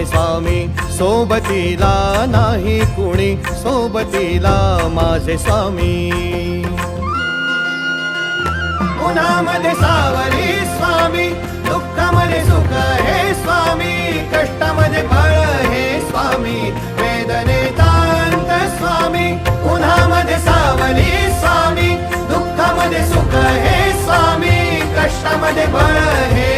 स्वामी, सोबतीला नाही कुणी, सोबतीला माझे स्वामी. उन्हामध्ये सावली स्वामी, दुःखामध्ये सुख हे स्वामी, कष्टामध्ये बळ हे स्वामी, वेदनेचा अंत स्वामी. उन्हामध्ये सावली स्वामी, दुःखामध्ये सुख हे स्वामी, कष्टामध्ये बळ हे